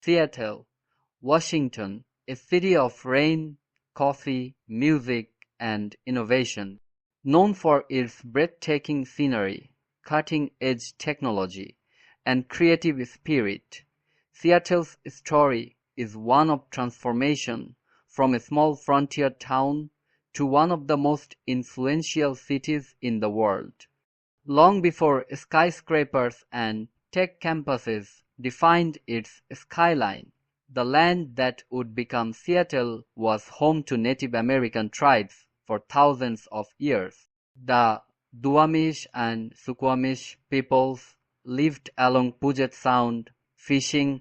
Seattle, Washington, a city of rain, coffee, music, and innovation, known for its breathtaking scenery, cutting-edge technology, and creative spirit. Seattle's story is one of transformation from a small frontier town to one of the most influential cities in the world. Long before skyscrapers and tech campuses defined its skyline, the land that would become Seattle was home to Native American tribes for thousands of years. The Duwamish and Suquamish peoples lived along Puget Sound, fishing,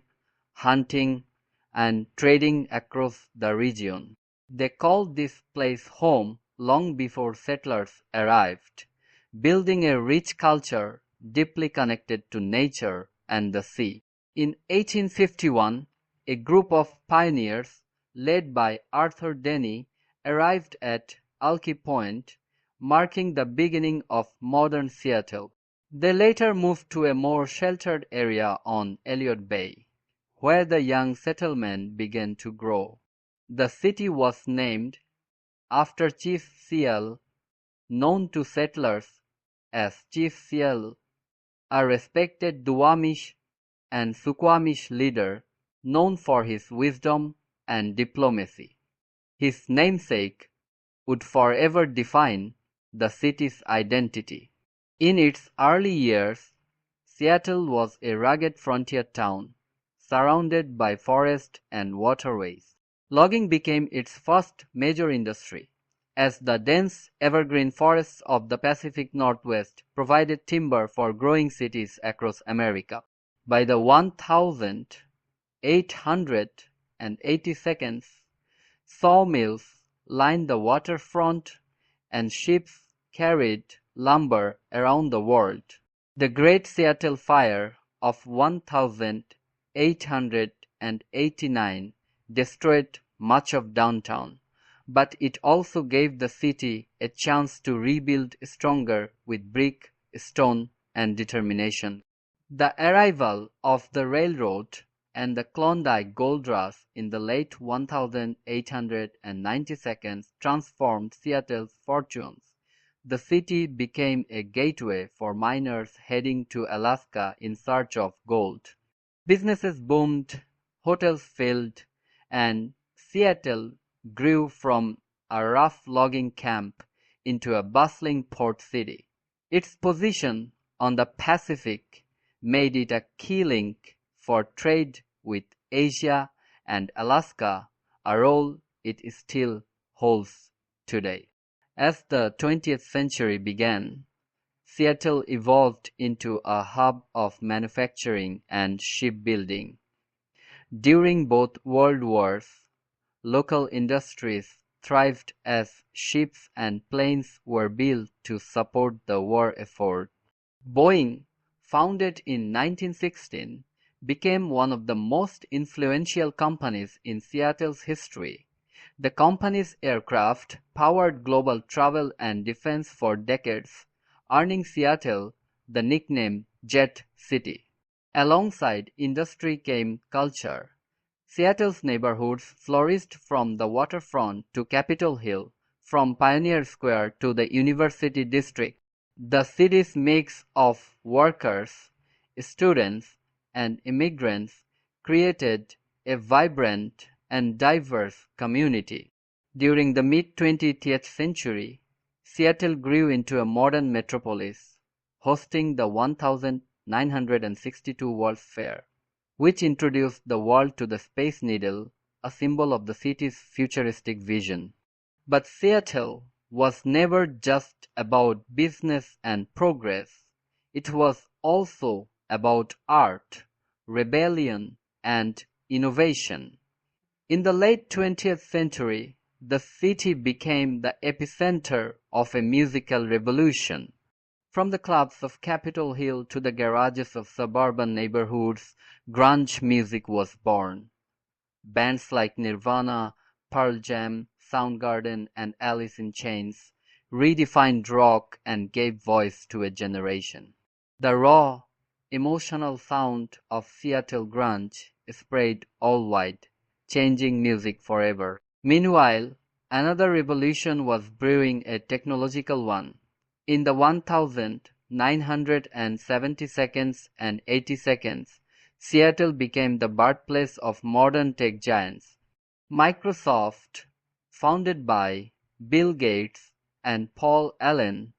hunting, and trading across the region. They called this place home long before settlers arrived, building a rich culture deeply connected to nature and the sea. In 1851, a group of pioneers led by Arthur Denny arrived at Alki Point, marking the beginning of modern Seattle. They later moved to a more sheltered area on Elliott Bay, where the young settlement began to grow. The city was named after Chief Sealth, known to settlers as Chief Sealth, a respected Duwamish and Suquamish leader known for his wisdom and diplomacy. His namesake would forever define the city's identity. In its early years, Seattle was a rugged frontier town, surrounded by forest and waterways. Logging became its first major industry, as the dense evergreen forests of the Pacific Northwest provided timber for growing cities across America. By the 1882nd, sawmills lined the waterfront and ships carried lumber around the world. The Great Seattle Fire of 1889 destroyed much of downtown, but it also gave the city a chance to rebuild stronger with brick, stone, and determination. The arrival of the railroad and the Klondike Gold Rush in the late 1892 transformed Seattle's fortunes. The city became a gateway for miners heading to Alaska in search of gold. Businesses boomed, hotels filled, and Seattle grew from a rough logging camp into a bustling port city. Its position on the Pacific made it a key link for trade with Asia and Alaska, a role it still holds today. As the 20th century began, Seattle evolved into a hub of manufacturing and shipbuilding. During both world wars, local industries thrived as ships and planes were built to support the war effort. Boeing, founded in 1916, became one of the most influential companies in Seattle's history. The company's aircraft powered global travel and defense for decades, earning Seattle the nickname Jet City. Alongside industry came culture. Seattle's neighborhoods flourished from the waterfront to Capitol Hill, from Pioneer Square to the University District. The city's mix of workers, students, and immigrants created a vibrant and diverse community. During the mid-20th century, Seattle grew into a modern metropolis, hosting the 1962 World's Fair, which introduced the world to the Space Needle, a symbol of the city's futuristic vision. But Seattle was never just about business and progress. It was also about art, rebellion, and innovation. In the late 20th century, the city became the epicenter of a musical revolution. From the clubs of Capitol Hill to the garages of suburban neighborhoods, grunge music was born. Bands like Nirvana, Pearl Jam, Soundgarden, and Alice in Chains redefined rock and gave voice to a generation. The raw, emotional sound of Seattle grunge spread all wide, changing music forever. Meanwhile, another revolution was brewing, a technological one. In the 1970s and 80s, Seattle became the birthplace of modern tech giants. Microsoft, founded by Bill Gates and Paul Allen,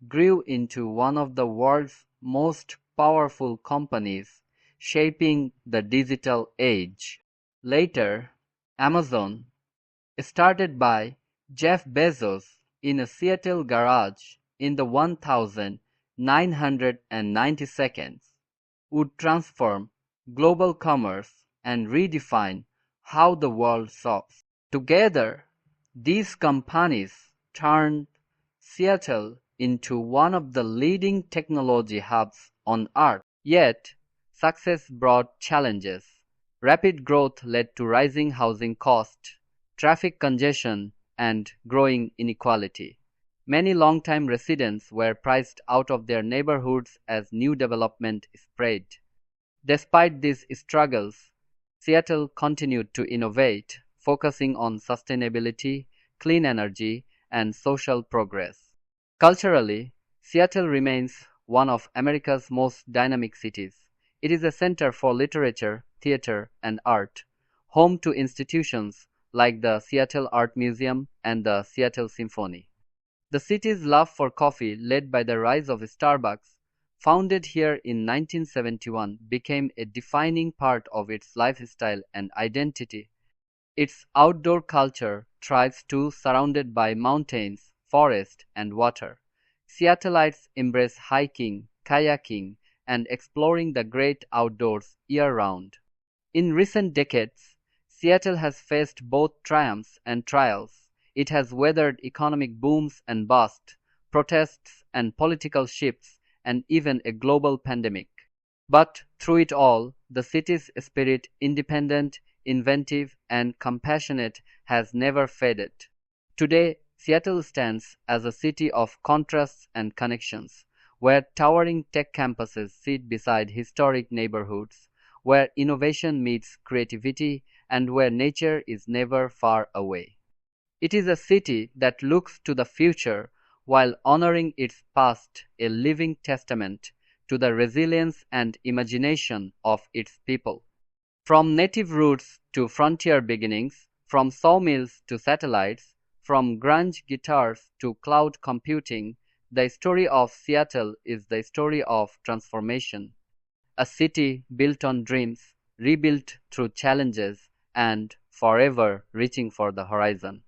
grew into one of the world's most powerful companies, shaping the digital age. Later, Amazon, started by Jeff Bezos in a Seattle garage in the 1992nd, would transform global commerce and redefine how the world shops. Together, these companies turned Seattle into one of the leading technology hubs on Earth. Yet, success brought challenges. Rapid growth led to rising housing costs, traffic congestion, and growing inequality. Many longtime residents were priced out of their neighborhoods as new development spread. Despite these struggles, Seattle continued to innovate, focusing on sustainability, clean energy, and social progress. Culturally, Seattle remains one of America's most dynamic cities. It is a center for literature, theater, and art, home to institutions like the Seattle Art Museum and the Seattle Symphony. The city's love for coffee, led by the rise of Starbucks, founded here in 1971, became a defining part of its lifestyle and identity. Its outdoor culture thrives too, surrounded by mountains, forest, and water. Seattleites embrace hiking, kayaking, and exploring the great outdoors year-round. In recent decades, Seattle has faced both triumphs and trials. It has weathered economic booms and busts, protests and political shifts, and even a global pandemic. But through it all, the city's spirit, independent, inventive, and compassionate, has never faded. Today, Seattle stands as a city of contrasts and connections, where towering tech campuses sit beside historic neighborhoods, where innovation meets creativity, and where nature is never far away. It is a city that looks to the future while honoring its past, a living testament to the resilience and imagination of its people. From native roots to frontier beginnings, from sawmills to satellites, from grunge guitars to cloud computing, the story of Seattle is the story of transformation. A city built on dreams, rebuilt through challenges, and forever reaching for the horizon.